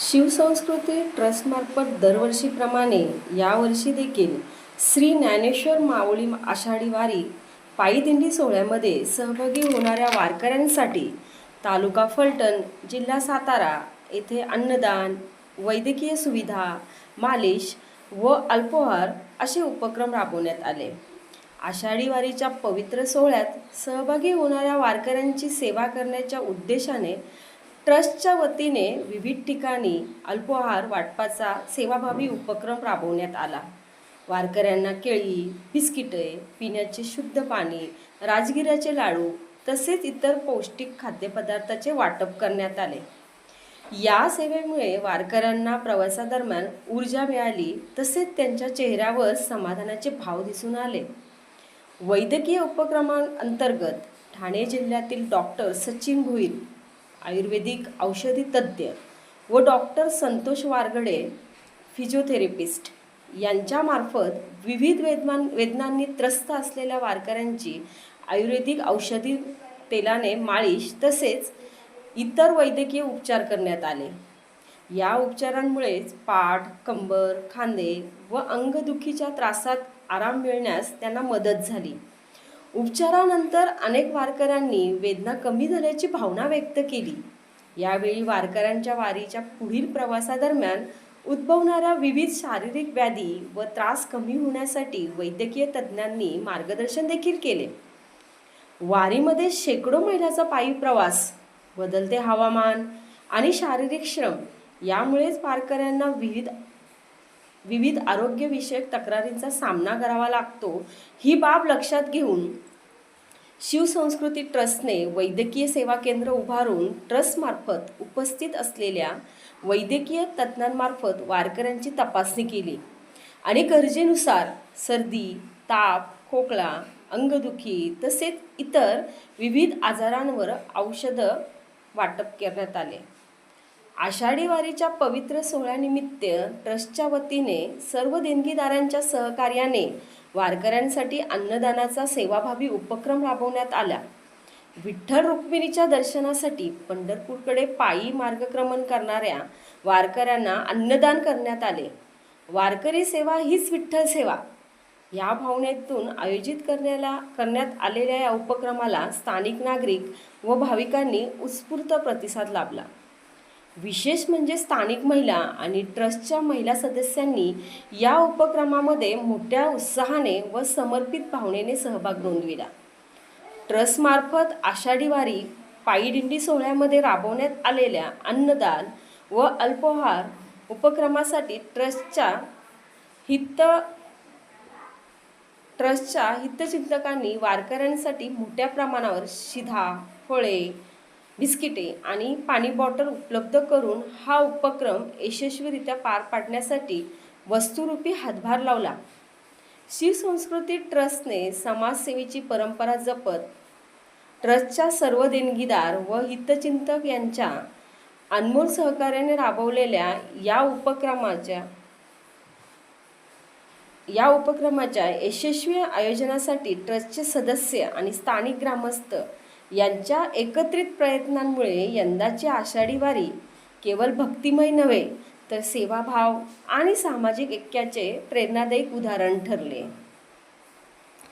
शिवसंस्कृती ट्रस्टमार्फत दरवर्षीप्रमाणे यावर्षी देखील श्री ज्ञानेश्वर माऊली आषाढी वारी पायी दिंडी सोहळ्यामध्ये सहभागी होणाऱ्या वारकऱ्यांसाठी तालुका फलटण, जिल्हा सातारा येथे अन्नदान, वैद्यकीय सुविधा, मालिश व अल्पोहार असे उपक्रम राबवण्यात आले. आषाढी वारीच्या पवित्र सोहळ्यात सहभागी होणाऱ्या वारकऱ्यांची सेवा करण्याच्या उद्देशाने ट्रस्टच्या वतीने विविध ठिकाणी अल्पोहार वाटपाचा सेवाभावी उपक्रम राबवण्यात आला. वारकऱ्यांना केळी, बिस्किटे, पिण्याचे शुद्ध पाणी, राजगिऱ्याचे लाडू तसेच इतर पौष्टिक खाद्यपदार्थाचे वाटप करण्यात आले. या सेवेमुळे वारकऱ्यांना प्रवासादरम्यान ऊर्जा मिळाली तसेच त्यांच्या चेहऱ्यावर समाधानाचे भाव दिसून आले. वैद्यकीय उपक्रमांतर्गत ठाणे जिल्ह्यातील डॉक्टर सचिन भोईर, आयुर्वेदिक औषधी तज्ज्ञ व डॉक्टर संतोष वारगडे, फिजिओथेरपिस्ट यांच्यामार्फत विविध वेदनांनी त्रस्त असलेल्या वारकऱ्यांची आयुर्वेदिक औषधी तेलाने मालिश तसेच इतर वैद्यकीय उपचार करण्यात आले. या उपचारांमुळेच पाठ, कंबर, खांदे व अंगदुखीच्या त्रासात आराम मिळण्यास त्यांना मदत झाली. उपचारानंतर अनेक वारकऱ्यांनी वेदना कमी झाल्याची भावना व्यक्त केली. यावेळी वारकऱ्यांच्या वारीच्या पुढील प्रवासादरम्यान उद्भवणाऱ्या विविध शारीरिक व्याधी व त्रास कमी होण्यासाठी वैद्यकीय तज्ज्ञांनी मार्गदर्शन देखील केले. वारीमध्ये शेकडो मैलाचा पायी प्रवास, बदलते हवामान आणि शारीरिक श्रम यामुळेच वारकऱ्यांना विविध आरोग्यविषयक तक्रारींचा सामना करावा लागतो. ही बाब लक्षात घेऊन शिवसंस्कृती ट्रस्टने वैद्यकीय सेवा केंद्र उभारून ट्रस्टमार्फत उपस्थित असलेल्या वैद्यकीय तज्ज्ञांमार्फत वारकऱ्यांची तपासणी केली आणि गरजेनुसार सर्दी, ताप, खोकला, अंगदुखी तसेच इतर विविध आजारांवर औषधं वाटप करण्यात आले. आषाढी वारीच्या पवित्र सोहळ्यानिमित्त ट्रस्टच्या वतीने सर्व देणगीदारांच्या सहकार्याने वारकऱ्यांसाठी अन्नदानाचा सेवाभावी उपक्रम राबवण्यात आला. विठ्ठल रुक्मिणीच्या दर्शनासाठी पंढरपूरकडे पायी मार्गक्रमण करणाऱ्या वारकऱ्यांना अन्नदान करण्यात आले. वारकरी सेवा हीच विठ्ठल सेवा या भावनेतून आयोजित करण्यात आलेल्या या उपक्रमाला स्थानिक नागरिक व भाविकांनी उत्स्फूर्त प्रतिसाद लाभला. विशेष म्हणजे स्थानिक महिला आणि ट्रस्टच्या महिला सदस्यांनी या उपक्रमामध्ये मोठ्या उत्साहाने व समर्पित भावनेने सहभाग नोंदविला. ट्रस्टमार्फत आषाढी वारी पायी दिंडी सोहळ्यामध्ये राबवण्यात आलेल्या अन्नदान व अल्पोहार उपक्रमासाठी ट्रस्टच्या हितचिंतकांनी वारकऱ्यांसाठी मोठ्या प्रमाणावर शिधा, फळे, बिस्किटे आणि पाणी बॉटल उपलब्ध करून हा उपक्रम यशस्वीरित्या पार पाडण्यासाठी वस्तुरूपी हातभार लावला. शिवसंस्कृती ट्रस्टने समाजसेवेची परंपरा जपत ट्रस्टच्या सर्व देणगीदार व हितचिंतक यांच्या अनमोल सहकार्याने राबवलेल्या या उपक्रमाच्या यशस्वी आयोजनासाठी ट्रस्टचे सदस्य आणि स्थानिक ग्रामस्थ यांच्या एकत्रित प्रयत्नांमुळे यंदाची आषाढी वारी केवळ भक्तिमय नव्हे तर सेवाभाव आणि सामाजिक ऐक्याचे प्रेरणादायी उदाहरण ठरले.